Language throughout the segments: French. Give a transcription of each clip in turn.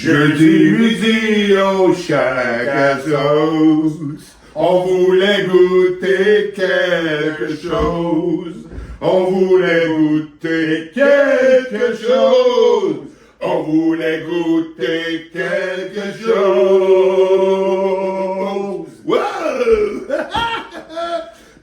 Jeudi, midi, au chac à sauce. On voulait goûter quelque chose. On voulait goûter quelque chose. On voulait goûter quelque chose. Wow!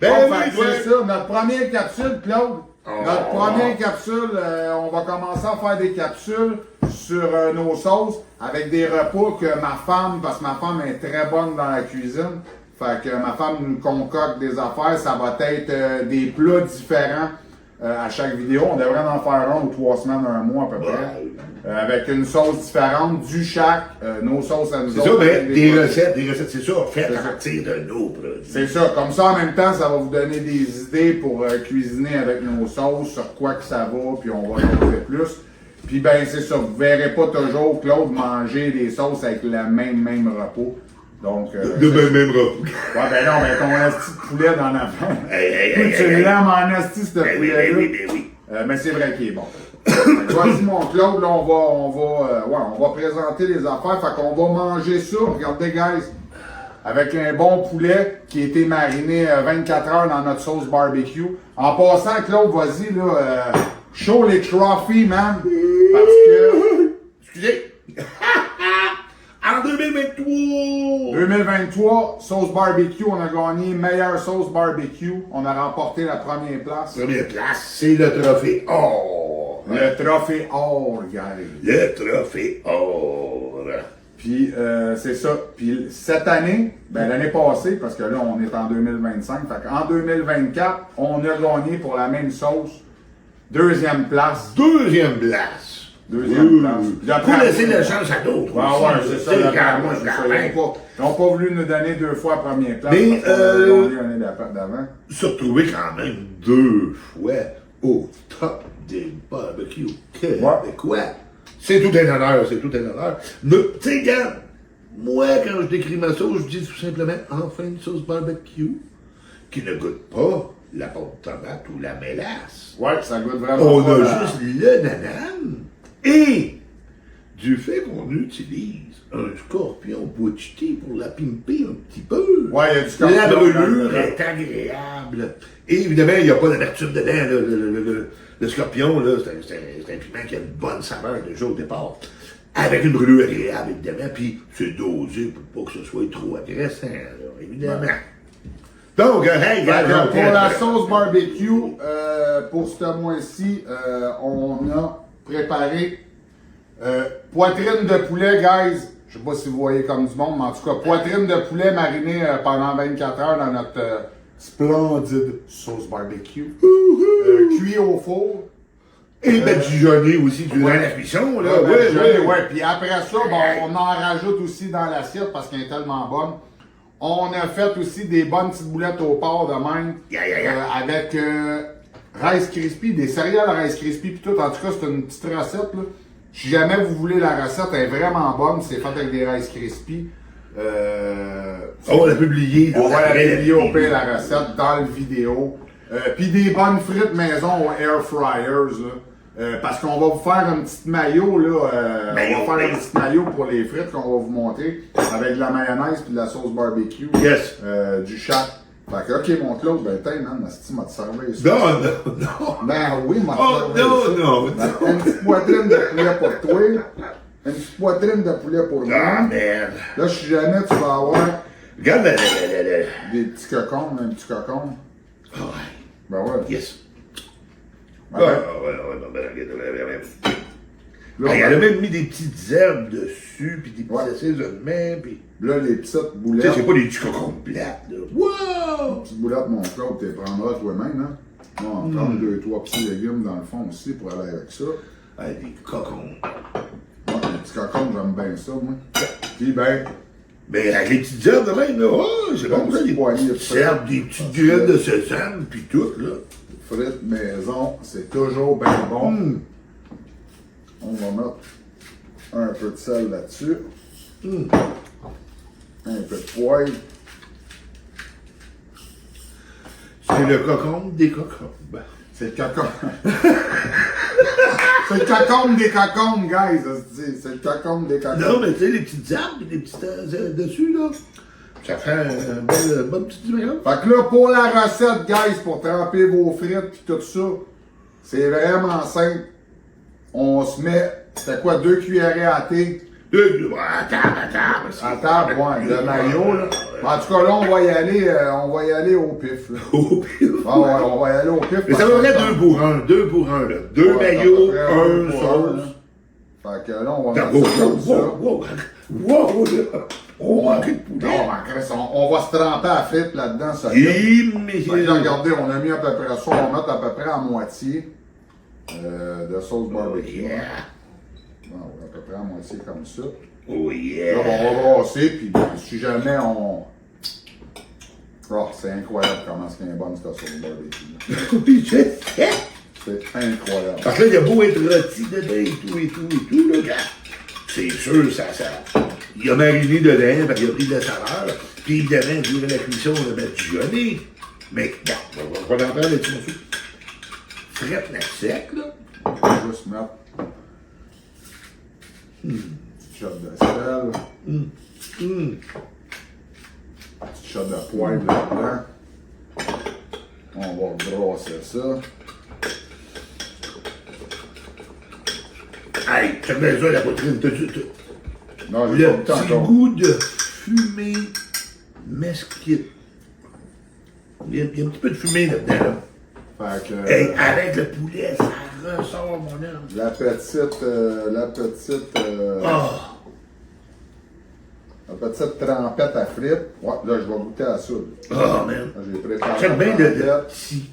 Ben Bon, oui, fait que c'est ça, notre première capsule, Claude. Notre première capsule, on va commencer à faire des capsules sur nos sauces avec des repas que ma femme, parce que ma femme est très bonne dans la cuisine, fait que ma femme nous concocte des affaires, ça va être des plats différents à chaque vidéo. On devrait en faire un ou 3 semaines, un mois à peu près. Avec une sauce différente du chac, nos sauces à nous C'est autres. ça, mais avec des produits. recettes, c'est ça, faites C'est à ça. partir de nos produits. C'est ça. Comme ça, en même temps, ça va vous donner des idées pour cuisiner avec nos sauces, sur quoi que ça va, puis on va jaser plus. Puis ben, c'est ça. Vous verrez pas toujours Claude manger des sauces avec le même repas. Donc, Même repas. ouais, ben non, mais ton asti de poulet dans la fin. Hey, Tu l'aimes en asti, ce Ben oui, poulet-là. oui. Mais c'est vrai qu'il est bon. Voici mon Claude, là, on va présenter les affaires. Fait qu'on va manger ça. Regardez, guys. Avec un bon poulet qui a été mariné 24 heures dans notre sauce barbecue. En passant, Claude, vas-y, là, show les trophies, man. Parce que Excusez. En 2023. 2023, sauce barbecue, on a gagné meilleure sauce barbecue. On a remporté la première place. Première place, c'est le trophée or. Le trophée or, guys. Le trophée or. Puis c'est ça. Puis cette année, ben l'année passée, parce que là on est en 2025, fait qu'en 2024, on a gagné pour la même sauce, deuxième place. Deuxième place. Deuxième place. Puis après, Faut laisser la chance à d'autres. Ouais, aussi, ouais, là. c'est ça. Tu sais, D'après quand moi, même, c'est ça. quand même. Ils n'ont pas voulu nous donner 2 fois la première place. Mais, parce qu'on a gagné l'année d'avant. Se retrouver quand même 2 fois au top des barbecues québécois. C'est tout un honneur, c'est tout un honneur. Mais, tu sais, regarde, moi, quand je décris ma sauce, je dis tout simplement, enfin une sauce barbecue qui ne goûte pas la pâte de tomate ou la mélasse. Ouais, ça goûte vraiment On pas a la- juste le nanane et du fait qu'on utilise un scorpion boucheté pour la pimper un petit peu. Ouais, il y a du scorpion La brûlure dedans. est agréable. Et évidemment, il n'y a pas d'amertume dedans. Là. Le scorpion, là, c'est un piment qui a une bonne saveur déjà au départ. Avec une brûlure agréable, évidemment. Puis c'est dosé pour pas que ce soit trop agressant, là, évidemment. Donc, hey, Fait que regarde, pour la sauce barbecue, pour ce mois-ci, on a préparé poitrine de poulet, guys. Je sais pas si vous voyez comme du monde, mais en tout cas, poitrine de poulet marinée pendant 24 heures dans notre splendide sauce barbecue. Cuit au four. Et badigeonné aussi durant Ouais. la cuisson, là. Ouais. Puis après ça, bon, on en rajoute aussi dans l'assiette parce qu'elle est tellement bonne. On a fait aussi des bonnes petites boulettes au porc de même. Avec Rice Krispie, des céréales Rice Krispie puis tout. En tout cas, c'est une petite recette, là. Si jamais vous voulez la recette, elle est vraiment bonne. C'est fait avec des Rice Krispie. On l'a publié. On va la publier au pire la recette dans le vidéo. Puis des bonnes frites maison au air fryers, là. Parce qu'on va vous faire un petit maillot, là. On va faire un petit maillot pour les frites qu'on va vous montrer. Avec de la mayonnaise puis de la sauce barbecue. Yes. Du chat. Fait que, ok, mon Claude, ben, t'es, man, Asti m'a te servi ça. Non. Ben oui, m'a te Oh, servi ça. non. Ben, une petite poitrine de poulet pour toi. Une petite poitrine de poulet pour Ah, moi. merde. Là, si jamais tu vas avoir Regarde des petits cocons, un petit cocon. Ah, ouais. Ben ouais. Yes. Ben, Ouais. là, Il a même mis des petites herbes dessus, puis des petits assaisonnements, puis... là, les petites Tu sais, boulettes. c'est pas des petits cocons plates, là. Wow! Les petites boulettes, mon Claude, tu les prendras toi-même, hein. Moi, on prend 2-3 petits légumes dans le fond aussi pour aller avec ça. Ouais, des cocons. Ouais, les petits cocons, j'aime bien ça, moi. Puis, ben, Mais avec les petites herbes de même, là, oh, c'est bon, ça, des petites herbes, des petites graines de sésame, puis tout, là. frites maison, c'est toujours bien bon. On va mettre un peu de sel là-dessus. Un peu de poivre. C'est le cocon des cocombes. C'est le cocon. C'est le cocombe des cocombes, guys. C'est le cocombe des cocombes. Non, mais tu sais, les petites arbres, les petites dessus, là, ça fait un bon petit numéro. Fait que là, pour la recette, guys, pour tremper vos frites pis tout ça, c'est vraiment simple. On se met, c'était quoi, 2 cuillerées à thé? À table. À table, ouais, de maillot, là. En tout cas, là, on va y aller au pif, là. Au pire. Ah ouais, on va y aller au pif. Mais ça va être 2 pour 1, là. 2 maillots, 1 sauce. Fait que là, on va mettre ça comme ça. Wow, là. On manquait de poulet. Non, on va se tremper à frites là-dedans, ça. Mais Fait que là, regardez, on a mis à peu près ça, on va mettre à peu près à moitié de sauce barbecue. Yeah. Bon, à peu près à moitié comme ça. Oh Là, yeah. on va brasser, puis si jamais on... Oh, c'est incroyable comment c'est bon cette sauce barbecue. C'est incroyable. Parce que là, il y a beau être rôti dedans et tout, là, gars. C'est sûr, ça. Il a mariné dedans, parce qu'il a pris de la saveur. Puis évidemment, durant la cuisson, on a mettre du jeunet. Mais, bon, on va en prendre les petits morceaux. Frette la sec, là. On va juste mettre une petite shot de sel, une petite shot de poivre là-dedans. On va brasser ça. Hey, check bien ça, la poitrine. Non, j'ai Le pas le temps petit encore. goût de fumée mesquite. Il y a un petit peu de fumée là-dedans, là. Fait que, Hey, avec le poulet, ça ressort, mon homme. la petite trempette à frites. Ouais, là, je vais goûter à ça. Oh, man. Là, j'ai préparé J'aime bien la le trempette. petit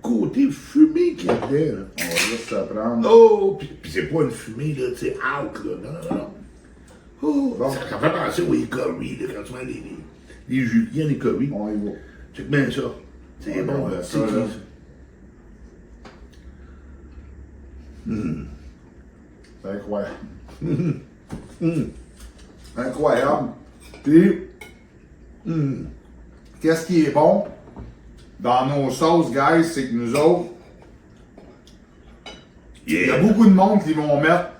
côté fumé qu'il y a dedans, là. On va juste se prendre. Oh, puis c'est pas une fumée, là, tu sais, out, là. Non. Oh, Bon. ça fait penser aux curry, là, quand tu vois les juliennes, les curry. On y va. Check bien ça. C'est Ouais, bon, on là. a C'est ça, là. C'est incroyable. Incroyable. Puis, qu'est-ce qui est bon dans nos sauces, guys, c'est que nous autres, il y a Yeah. beaucoup de monde qui vont mettre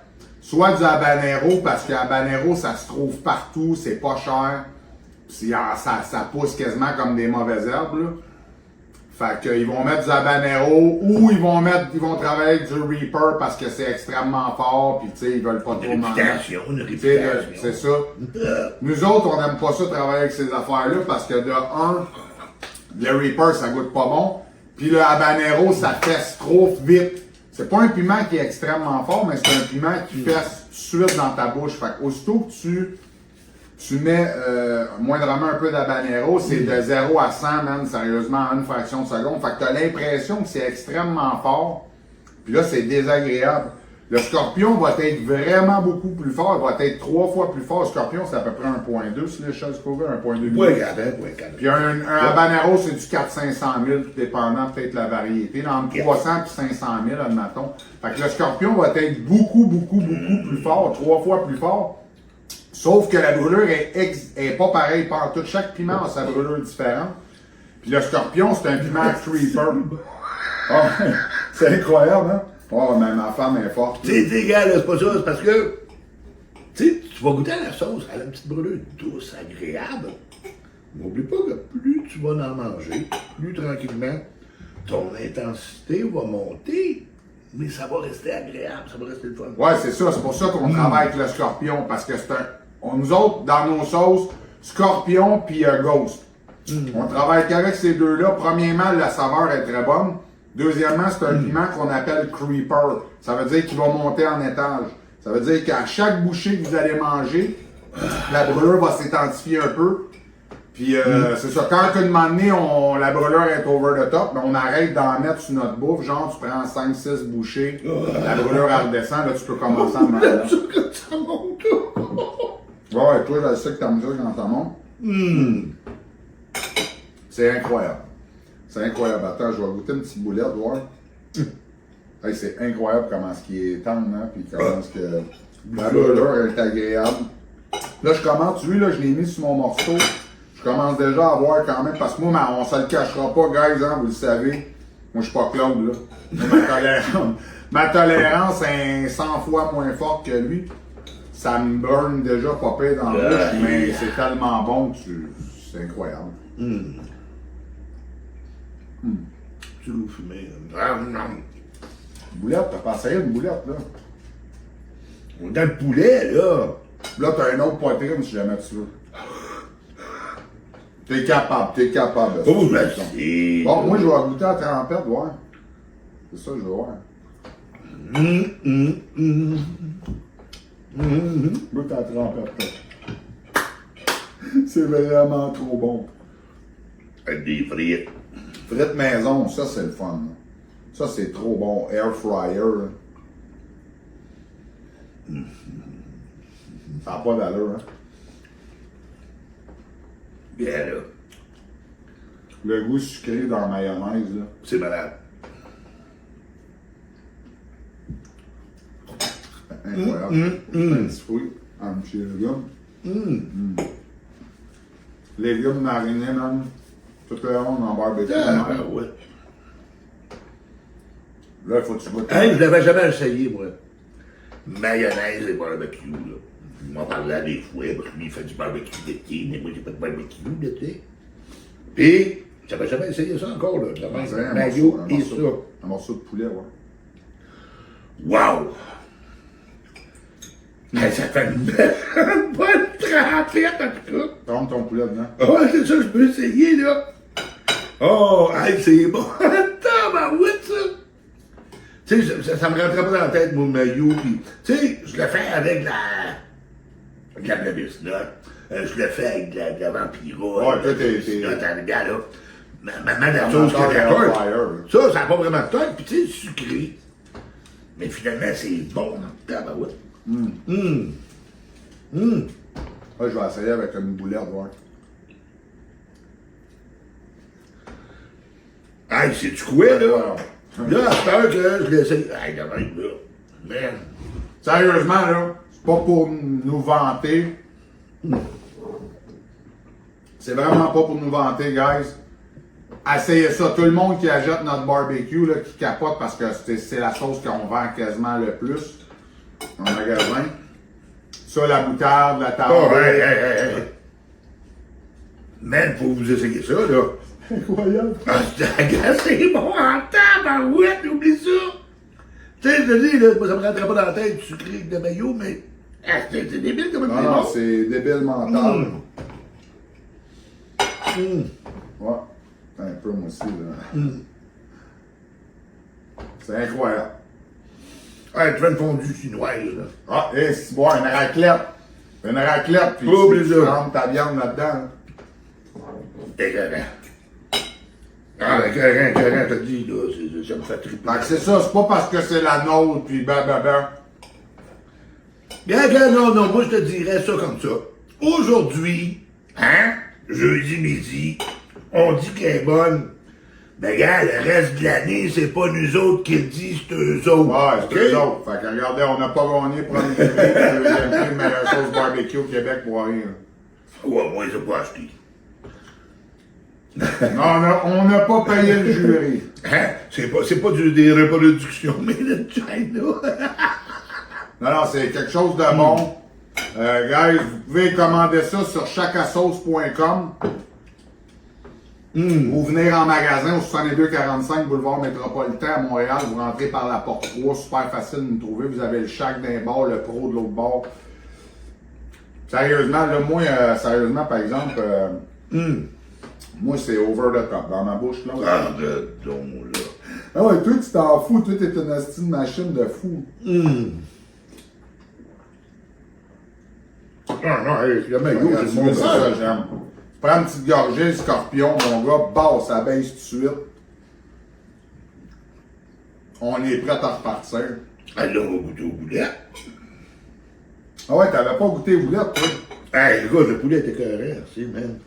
soit du habanero, parce que habanero, ça se trouve partout, c'est pas cher. Puis ça pousse quasiment comme des mauvaises herbes, là. Fait qu'ils vont mettre du habanero ou ils vont travailler avec du Reaper parce que c'est extrêmement fort, puis tu sais, ils veulent pas trop Une manger. réputation, une Tu sais, réputation. c'est ça. Nous autres, on n'aime pas ça travailler avec ces affaires-là parce que de un, le Reaper, ça goûte pas bon. Puis le habanero, ça fesse trop vite. C'est pas un piment qui est extrêmement fort, mais c'est un piment qui fesse tout de suite dans ta bouche. Fait qu'aussitôt que tu mets moindrement un peu d'habanero, c'est de 0 à 100, man, sérieusement, en une fraction de seconde. Fait que t'as l'impression que c'est extrêmement fort. Puis là, c'est désagréable. Le scorpion va être vraiment beaucoup plus fort. Il va être 3 fois plus fort. Le scorpion, c'est à peu près 1.2 sur l'échelle Scoville, 1.2. Ouais, gadin, ouais, gadin. Puis un habanero, c'est du 400-500 000, dépendant peut-être de la variété. Là, entre 300 et 500 000, admettons. Fait que le scorpion va être beaucoup plus fort, 3 fois plus fort. Sauf que la brûlure est pas pareille partout. Chaque piment a sa brûlure différente. Puis le scorpion, c'est un piment creeper. Oh, c'est incroyable, hein? Oh, mais ma femme est forte. Tu sais, gars, là, c'est pas ça, c'est parce que, tu sais, tu vas goûter à la sauce, elle a une petite brûlure douce, agréable. N'oublie pas que plus tu vas en manger, plus tranquillement, ton intensité va monter, mais ça va rester agréable, ça va rester le fun. Ouais, c'est ça. C'est pour ça qu'on travaille avec le scorpion. Parce que nous autres, dans nos sauces, scorpion puis ghost. On travaille qu'avec ces deux-là. Premièrement, la saveur est très bonne. Deuxièmement, c'est un piment qu'on appelle creeper. Ça veut dire qu'il va monter en étage. Ça veut dire qu'à chaque bouchée que vous allez manger, la brûlure va s'intensifier un peu. Puis c'est ça, quand une moment donné, la brûlure est over the top, mais on arrête d'en mettre sur notre bouffe. Genre, tu prends 5-6 bouchées, la brûlure elle redescend, là tu peux commencer à manger. Ça monte. Ouais, toi, je sais que t'aimes ça quand ça monte. C'est incroyable. C'est incroyable. Attends, je vais goûter une petite boulette, voir. Hey, c'est incroyable comment ce qui est tendre, hein, puis comment ce que la brûlure est agréable. Là, je commence, tu vois, là, je l'ai mis sur mon morceau. Je commence déjà à voir quand même, parce que moi, on se le cachera pas, guys, hein, vous le savez. Moi, je suis pas Claude, là. Ma tolérance est 100 fois moins forte que lui. Ça me burn déjà pas pire dans la bouche, mais c'est tellement bon que c'est incroyable. Tu l'as fumé. Boulette, t'as pas essayé une boulette, là? On est dans le poulet, là. Là, t'as une autre poitrine si jamais tu veux. T'es capable. Pas vous placer. Bon, moi, je vais goûter à la trempette, ouais. C'est ça, je vais voir. Goûte à la trempette, là. C'est vraiment trop bon. Avec des frites. Frites maison, ça, c'est le fun. Là. Ça, c'est trop bon. Air fryer, là. Ça n'a pas d'allure, hein. Bien, là. Le goût sucré dans la mayonnaise, là. C'est malade. Incroyable. Un petit fruit, un petit légume. Légumes marinés, même. Tout le monde en barbecue. Ah, ben ouais. Là, il faut que tu goûtes. Hey, je l'avais jamais essayé, moi. Mayonnaise et barbecue, là. Je m'en parlais des fois, parce que lui, il fait du barbecue d'été, mais moi, j'ai pas de barbecue d'été. Puis, j'avais jamais essayé ça encore, là. Un Mayo et ça. Un morceau de poulet, ouais. Wow! Hey, ça fait une bonne trempette, en tout cas. Trempe ton poulet dedans. Ah, c'est ça, je peux essayer, là. Oh, hey, c'est bon. Tabarouette, ça. Tu sais, ça me rentrait pas dans la tête, mon maillot, pis, tu sais, je le fais avec de la blabisnotte, je le fais avec de la vampira, Ouais, toi, t'es... en gars, là. Ma la sauce que j'apporte, ça n'a pas vraiment de tête, pis tu sais, sucré. Mais finalement, c'est bon, tabarouette. Ouais, je vais essayer avec une boulette, ouais. Hey, c'est-tu quoi, là? Là, à cette heure que je l'essaye. Hey, quand même, là. Man. Sérieusement, là, c'est pas pour nous vanter. C'est vraiment pas pour nous vanter, guys. Essayez ça. Tout le monde qui achète notre barbecue, là, qui capote parce que c'est la sauce qu'on vend quasiment le plus en magasin. Ça, la moutarde, la tarte. Oh, hey. Man, faut vous essayer ça, là. Incroyable. Ah, c'est bon en tabarouette, oublie ça. Tu sais, je te dis, là, ça me rentrait pas dans la tête du sucré de maillot, mais c'est débile comme Non, non, c'est débile mental. Ouais. Un peu, moi aussi, là. C'est incroyable. Ouais, tu fais une fondue chinoise, là. Ah, et si bon, une raclette. Une raclette, puis Oublie tu ça. rentres ta viande là-dedans. Écœurant. Ah, écœurant, t'as dit, là, ça me fait triper. Donc c'est ça, c'est pas parce que c'est la nôtre, puis ben. Bien, non, moi je te dirais ça comme ça. Aujourd'hui, hein, jeudi midi, on dit qu'elle est bonne. Ben, gars, le reste de l'année, c'est pas nous autres qui le disent, c'est eux autres. Ouais, c'est OK? eux autres. Fait que regardez, on n'a pas gagné premier prix, deuxième prix, meilleure sauce barbecue au Québec pour rien. Ouais, moi, ils ont pas acheté. Non, on n'a pas payé le jury. Hein? C'est pas des reproductions, mais de China. Non, c'est quelque chose de bon. Guys, vous pouvez commander ça sur chacasauce.com. Vous venez en magasin au 6245 Boulevard Métropolitain à Montréal. Vous rentrez par la porte 3. Super facile de nous trouver. Vous avez le Shack d'un bord, le Pro de l'autre bord. Sérieusement, là, moi, par exemple, moi, c'est over the top dans ma bouche, là. Arrête donc, là. Ah ouais, toi, tu t'en fous. Toi, t'es une hostie de machine de fou. Ah non, hey, le maillot, Regarde, c'est tu mon veux, c'est ça, frère. j'aime. Prends une petite gorgée, le scorpion, mon gars, basse, ça baisse tout de suite. On est prêt à repartir. Ah, là, on va goûter au poulet. Ah ouais, t'avais pas goûté boulette, toi? Hey, le gars, le poulet était correct, c'est, man.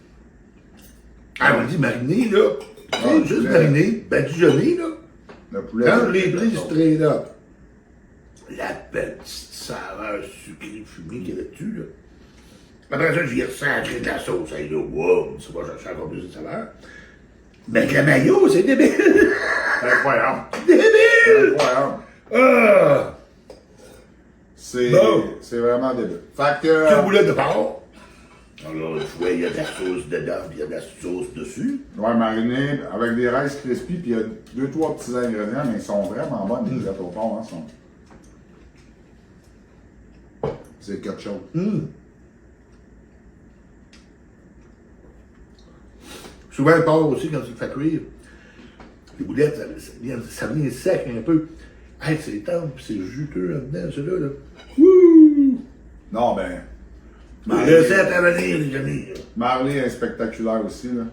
Ah, on dit mariné, là. Tu sais, Ah, juste poulet. mariné, badigeonné, là. Le poulet. Quand c'est- les prises straight up. La petite saveur sucrée fumée qu'il y a là-dessus, là. Après ça, j'y ressens de la sauce. Hey, là, wow, ça va chercher encore plus de saveur. Mais avec le maillot, c'est débile. Incroyable. Débile. Incroyable. Ah! C'est Bon. vraiment débile. Fait Deux que... boulettes de porc. Alors, une fois, il y a de la sauce dedans, puis il y a de la sauce dessus. Ouais, mariné avec des rice crispy, puis il y a 2-3 petits ingrédients, mais ils sont vraiment bons, les boulettes au porc. Hein, c'est quelque chose. Souvent, le porc aussi, quand tu le fais cuire, les boulettes, ça vient sec un peu. Hey, c'est tendre, puis c'est juteux là-dedans, celui-là. Là. Wouh! Non, ben... Recette à venir, les amis. Marley est spectaculaire aussi, là.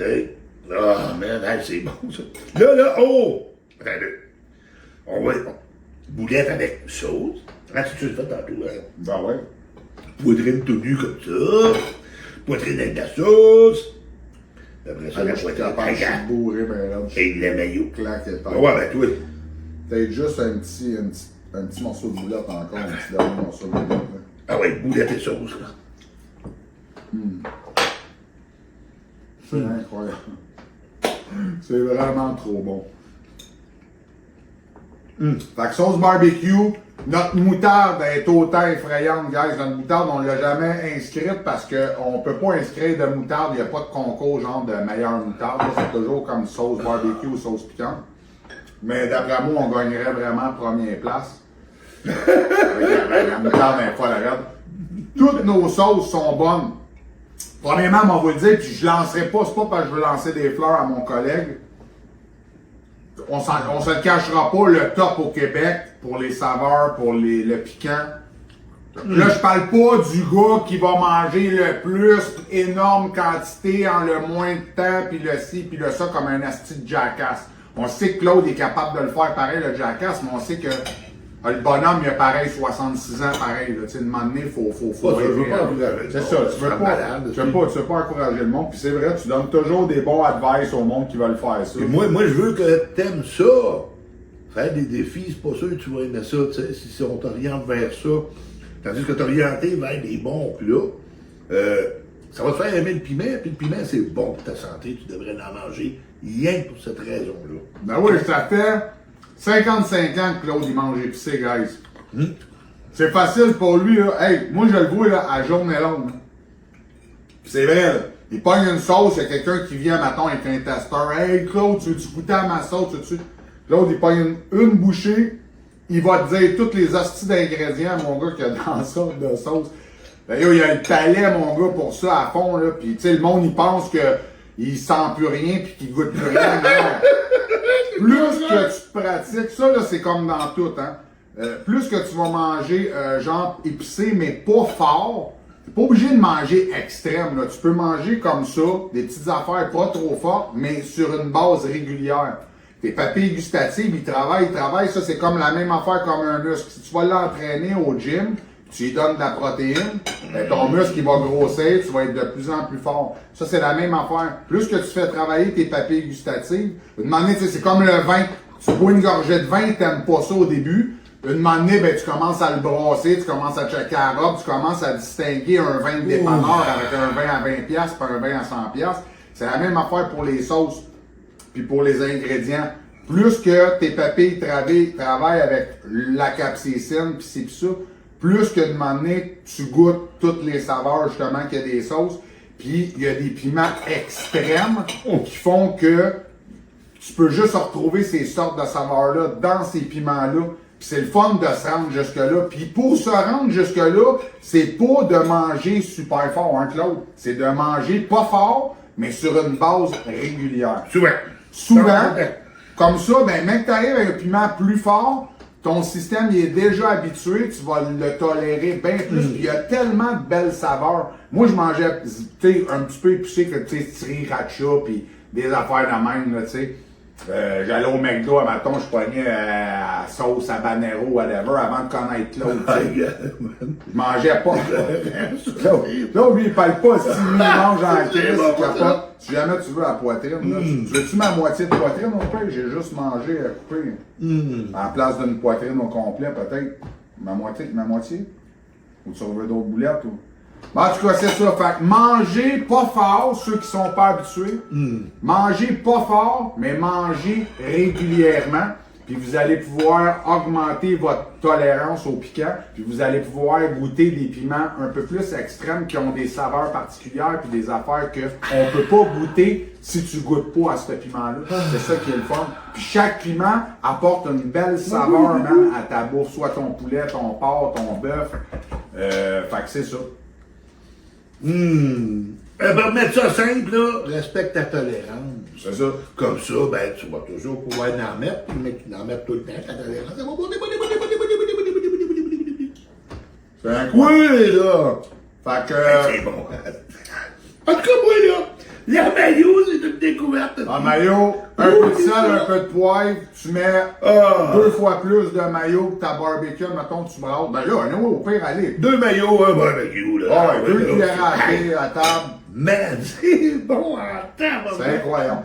Hey. Ah, man, hey, c'est bon, ça. Là, oh! Attends, là. On va... Boulettes avec sauce. Ah, tu le fais tantôt, hein? Ben ouais. Poitrine tout nue comme ça. Poitrine avec de la sauce. Après ça, la Je suis poitrine capable, je suis bourré, ben là. et le maillot. Claque, Ah ouais, ben toi. Peut-être juste un petit morceau de boulette encore, un petit dernier morceau de boulette, là. Ah ouais, boulettes et sauce, là. C'est incroyable. C'est vraiment trop bon. Fait que sauce barbecue, notre moutarde est autant effrayante, guys. Notre moutarde, on ne l'a jamais inscrite parce qu'on ne peut pas inscrire de moutarde. Il n'y a pas de concours genre de meilleure moutarde. C'est toujours comme sauce barbecue ou sauce piquante. Mais d'après moi, on gagnerait vraiment première place. La moutarde est folle, regarde. Toutes nos sauces sont bonnes. Premièrement, on va vous le dire, puis je lancerai pas, c'est pas parce que je veux lancer des fleurs à mon collègue. On se le cachera pas, le top au Québec pour les saveurs, pour le piquant. Là, je parle pas du gars qui va manger le plus, énorme quantité en le moins de temps, puis le ci, puis le ça, comme un asti de jackass. On sait que Claude est capable de le faire pareil, le jackass, mais on sait que le bonhomme, il a pareil 66 ans, pareil. Tu sais, de moment donné, faut je veux pas encourager. c'est ça, tu veux pas encourager le monde. Puis c'est vrai, tu donnes toujours des bons advice au monde qui veulent faire ça. Et moi, je veux que t'aimes ça. Faire des défis, c'est pas sûr que tu vas aimer ça, tu sais, si on t'oriente vers ça. Tandis que t'orienter vers des bons plats, ça va te faire aimer le piment, puis le piment, c'est bon pour ta santé, tu devrais en manger rien que pour cette raison-là. Ben oui, ça fait 55 ans que Claude, il mange épicé, guys. C'est facile pour lui, là. Hey, moi, je le vois, là, à journée longue. Pis c'est vrai, là. Il pogne une sauce, il y a quelqu'un qui vient, mettons, avec un testeur. Hey, Claude, tu veux-tu goûter à ma sauce, tu Claude, il pogne une bouchée, il va te dire toutes les hosties d'ingrédients, mon gars, qu'il y a dans la sorte de sauce. Ben, yo, il y a le palais, mon gars, pour ça, à fond, là. Pis, tu sais, le monde, il pense que il sent plus rien pis qu'il goûte plus rien. Plus que tu pratiques, ça, là, c'est comme dans tout, hein. Plus que tu vas manger, genre, épicé, mais pas fort, t'es pas obligé de manger extrême, là. Tu peux manger comme ça, des petites affaires pas trop fortes, mais sur une base régulière. Tes papilles gustatives, ils travaillent, ça, c'est comme la même affaire comme un muscle. Si tu vas l'entraîner au gym, tu lui donnes de la protéine, ben, ton muscle, il va grossir, tu vas être de plus en plus fort. Ça, c'est la même affaire. Plus que tu fais travailler tes papilles gustatives, une manière, c'est comme le vin. Tu bois une gorgée de vin, t'aimes pas ça au début. Une manée, ben, tu commences à le brasser, tu commences à checker la robe, tu commences à distinguer un vin de dépanneur avec un vin à 20$ par un vin à 100$. C'est la même affaire pour les sauces, puis pour les ingrédients. Plus que tes papilles travaillent avec la capsaïcine, puis c'est pis ça, plus que de manée, tu goûtes toutes les saveurs, justement, qu'il y a des sauces. Puis il y a des piments extrêmes qui font que tu peux juste retrouver ces sortes de saveurs-là dans ces piments-là. Puis c'est le fun de se rendre jusque-là. Puis pour se rendre jusque-là, c'est pas de manger super fort, hein, Claude? C'est de manger pas fort, mais sur une base régulière. Souvent, comme ça, ben, même que tu arrives avec un piment plus fort, ton système il est déjà habitué, tu vas le tolérer bien plus. Puis il y a tellement de belles saveurs. Moi, je mangeais un petit peu épicé que tu sais, sriracha, puis des affaires de même, là, tu sais. J'allais au McDo, à matin, je pognais à sauce habanero, whatever, avant de connaître Claude, tu sais. Je mangeais pas. Claude, lui, il parle pas si il mange en crise, il capote. Si jamais tu veux la poitrine, là, tu veux-tu ma moitié de poitrine au pire? J'ai juste mangé à couper. En place d'une poitrine au complet, peut-être. Ma moitié? Ou tu veux d'autres boulettes? Ou... En tout cas, c'est ça. Fait que mangez pas fort, ceux qui sont pas habitués. Mangez pas fort, mais mangez régulièrement. Puis vous allez pouvoir augmenter votre tolérance au piquant. Puis vous allez pouvoir goûter des piments un peu plus extrêmes qui ont des saveurs particulières puis des affaires qu'on peut pas goûter si tu goûtes pas à ce piment-là. C'est ça qui est le fun. Puis chaque piment apporte une belle saveur, man, à ta bouffe. Soit ton poulet, ton porc, ton bœuf. Fait que c'est ça. Pour mettre ça simple, là, respecte ta tolérance. C'est ça. Comme ça, ben, tu vas toujours pouvoir en mettre, mais tu en mets tout le temps, ta tolérance. C'est incroyable. Oui, là! Fait que. C'est bon. En tout cas, moi, là, la mayo, c'est une découverte. En mayo, un peu de sel, un peu de poivre, tu mets 2 fois plus de mayo que ta barbecue, mettons, tu brasses. Ben là, nous, au pire, allez. 2 maillots, un barbecue, là. Ah ouais, 2 cuillères à thé à table. Man, c'est bon en temps, C'est incroyable.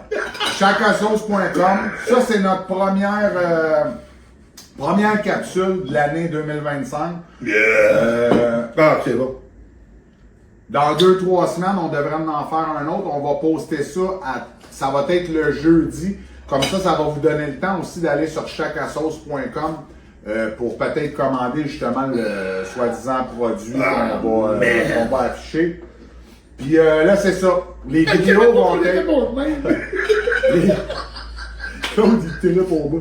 Chacasauce.com. Ça, c'est notre première capsule de l'année 2025. Ah, c'est bon. Dans 2-3 semaines, on devrait en faire un autre. On va poster ça ça va être le jeudi. Comme ça va vous donner le temps aussi d'aller sur chacasauce.com pour peut-être commander justement le soi-disant produit qu'on va afficher. Puis là, c'est ça. Les vidéos vont être... Claude, il était là pour moi.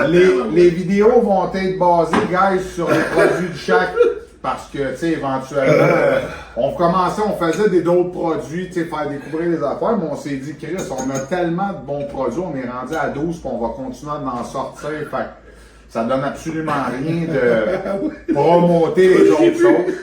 Les vidéos vont être basées, guys, sur les produits de chaque. Parce que, tu sais, éventuellement, on faisait d'autres produits, tu sais, faire découvrir les affaires, mais on s'est dit, Chris, on a tellement de bons produits, on est rendu à 12, puis on va continuer d'en sortir. Fait que ça donne absolument rien de promoter les autres choses.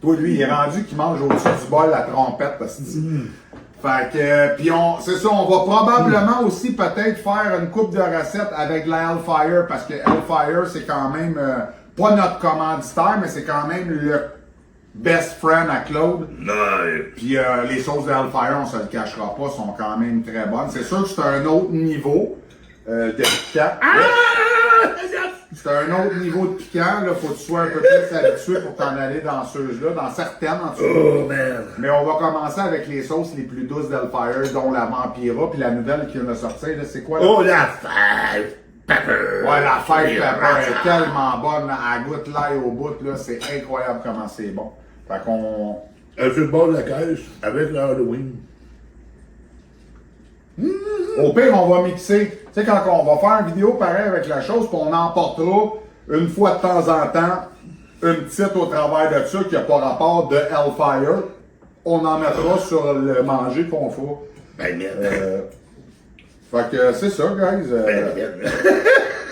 Toi, lui, il est rendu qu'il mange au-dessus du bol la trompette, parce que fait que, puis c'est ça, on va probablement aussi peut-être faire une coupe de recettes avec la Hellfire, parce que Hellfire, c'est quand même, pas notre commanditaire, mais c'est quand même le best friend à Claude. Puis les sauces de Hellfire, on se le cachera pas, sont quand même très bonnes. C'est sûr que c'est un autre niveau de piquant. C'est un autre niveau de piquant, là, faut que tu sois un peu plus habitué pour t'en aller dans ceux-là, dans certaines en tout cas. Oh, man. Mais on va commencer avec les sauces les plus douces d'Hellfire, dont la Vampira, puis la nouvelle qui vient de sortir, là, c'est quoi? Là? Oh, la Five Pepper! Ouais, la Five Pepper est tellement bonne, là, elle goûte l'ail au bout, là, c'est incroyable comment c'est bon. Fait qu'on... Un jeu de bord de la caisse avec le Halloween. Au pire, on va mixer. Tu sais, quand on va faire une vidéo pareil avec la chose, puis on emportera une fois de temps en temps une petite au travers de ça qui n'a pas rapport de Hellfire. On en mettra sur le manger qu'on fera. Ben, merde. Fait que c'est ça, guys.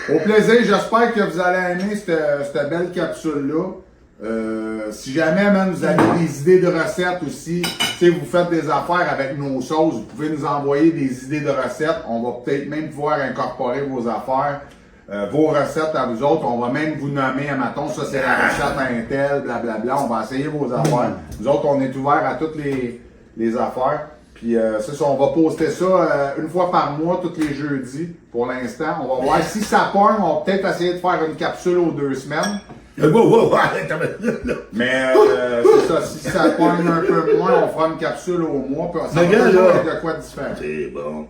Au plaisir, j'espère que vous allez aimer cette belle capsule-là. Si jamais, man, vous avez des idées de recettes aussi, si vous faites des affaires avec nos sauces, vous pouvez nous envoyer des idées de recettes. On va peut-être même pouvoir incorporer vos affaires, vos recettes à vous autres. On va même vous nommer, admettons, ça c'est la recette à un tel, blablabla. On va essayer vos affaires. Nous autres, on est ouverts à toutes les affaires. Puis c'est ça, on va poster ça une fois par mois, tous les jeudis, pour l'instant. On va voir si ça pogne, on va peut-être essayer de faire une capsule aux 2 semaines. Mais c'est ça, si ça pogne un peu moins, on fera une capsule au mois, puis ça va toujours être de quoi de différent. C'est bon.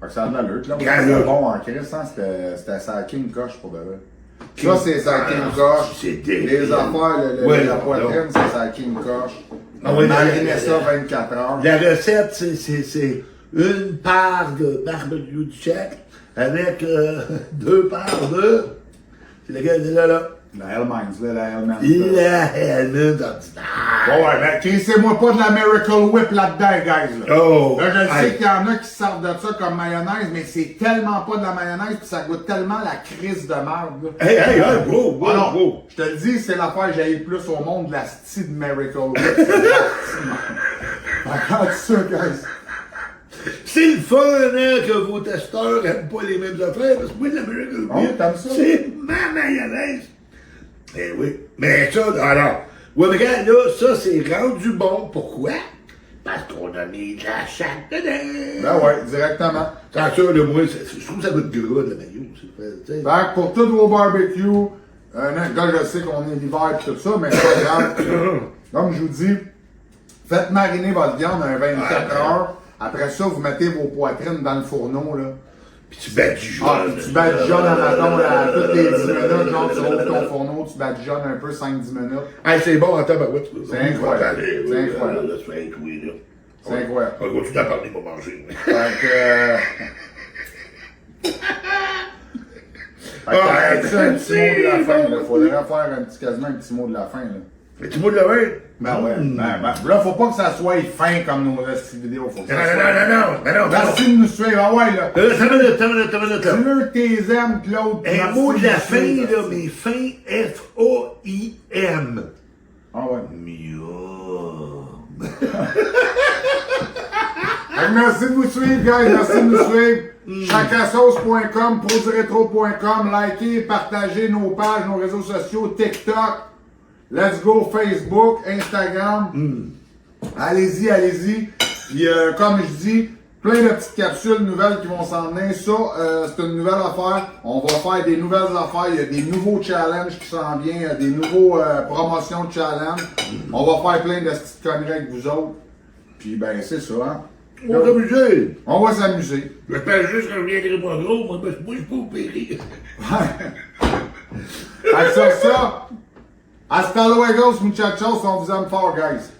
Fait que ça a de l'allure. Là, c'était bon en Christ, hein, c'était sa King Coche pour de vrai. Ça, c'est sa King Coche. C'est les affaires, la poitrine, c'est sa King Coche. On va mariner ça 24 heures. La recette, c'est une part de barbecue de chèque avec 2 parts de... C'est lequel, c'est là? La Hellmans, là, la Hellmans. La Hellmans ordinaire. Bon, ouais, mais crissez-moi pas de la Miracle Whip là-dedans, guys. Là, oh, là je sais qu'il y en a qui servent de ça comme mayonnaise, mais c'est tellement pas de la mayonnaise, puis ça goûte tellement la crise de merde. Hey, bro, bro. Je te le dis, c'est l'affaire que j'ai le plus au monde, la style de Miracle Whip. C'est la style, regarde ça, guys. C'est le fun, hein, que vos testeurs n'aiment pas les mêmes affaires, parce que moi, la Miracle Whip, c'est ma mayonnaise. Eh oui. Mais ça, alors, ouais, mais regarde, là, ça, c'est rendu bon. Pourquoi? Parce qu'on a mis de la chatte dedans. Ben ouais, directement. Tant ça, là, moi, je trouve que ça goûte gras, le maillot. Pour tous vos barbecues, Là, je sais qu'on est l'hiver et tout ça, mais c'est pas grave. Comme je vous dis, faites mariner votre viande un 24 heures. Après ça, vous mettez vos poitrines dans le fourneau, là. Puis tu badigeonnes. Ah, puis tu badigeonnes à matin, là, à toutes les 10 minutes, genre, tu ouvres ton fourneau, tu badigeonnes un peu 5-10 minutes. Hey, c'est bon en tabarouette. C'est incroyable. C'est incroyable. C'est incroyable. C'est incroyable. On va continuer à parler pour manger. Fait que... Fait que arrête ça, un petit mot de la fin, là. Faudrait faire quasiment un petit mot de la fin, là. Un petit mot de la main? Ben ouais, là, faut pas que ça soit fin comme nos restes vidéo. Faut que ça soit... Non. Merci de nous suivre, ah ouais, là. T'as une minute. Dis-le que t'es aimes, Claude. Un mot de la fin, là, mais fin, F-A-I-M. Ah ouais. Miam. Merci de nous suivre, guys. Merci de nous suivre. Chacasauce.com, ProDiRétro.com. Likez, partagez nos pages, nos réseaux sociaux, TikTok. Let's go, Facebook, Instagram. Allez-y. Puis, comme je dis, plein de petites capsules nouvelles qui vont s'en venir. Ça, c'est une nouvelle affaire. On va faire des nouvelles affaires. Il y a des nouveaux challenges qui s'en viennent. Il y a des nouveaux promotions de challenge. On va faire plein de petites conneries avec vous autres. Puis, ben, c'est ça, hein. On va s'amuser. On va s'amuser. J'espère juste que je viendrai pas gros, moi, parce que moi, je peux opérer. Fait que sur ça, hasta luego, muchachos. On vous aime fort, guys.